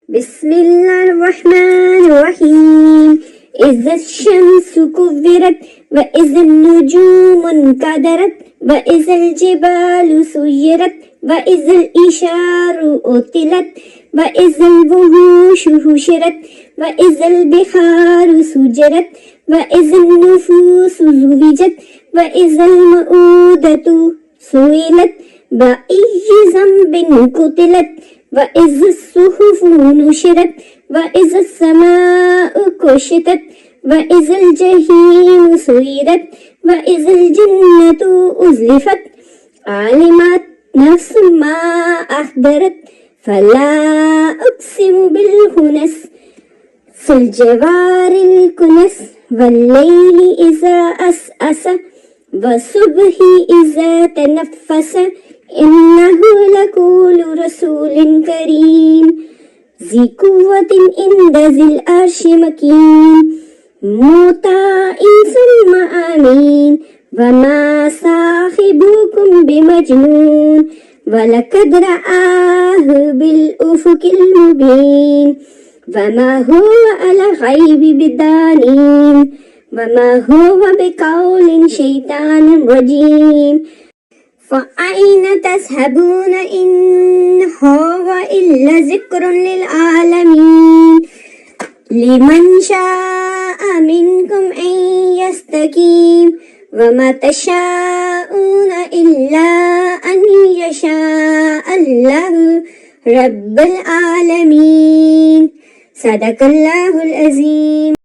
بسم الله الرحمن الرحيم. إذا الشمس كورت وإذا النجوم انكدرت وإذا الجبال سيرت وإذا الإشار أطلت وإذا الوحوش حشرت وإذا البحار سجرت وإذا النفوس زوجت وإذا الموءودة سئلت بأي ذنب قتلت وإذا الصحف نشرت وإذا السماء كشطت وإذا الجحيم سعرت وإذا الجنة أزلفت علمت نفس ما أحضرت فلا أقسم بالخنس في الجوار الكنس والليل إذا أسأس والصبح إذا تنفس إنه لقول رسول كريم ذي قوة عند ذي العرش مكين مطاع ثم أمين وما صاحبكم بمجنون ولقد رآه بالأفق المبين وما هو على الغيب بضنين وما هو بقول شيطان رجيم فأين تذهبون إن هو إلا ذكر للعالمين لمن شاء منكم أن يستقيم وما تشاءون إلا أن يشاء الله رب العالمين. صدق الله العظيم.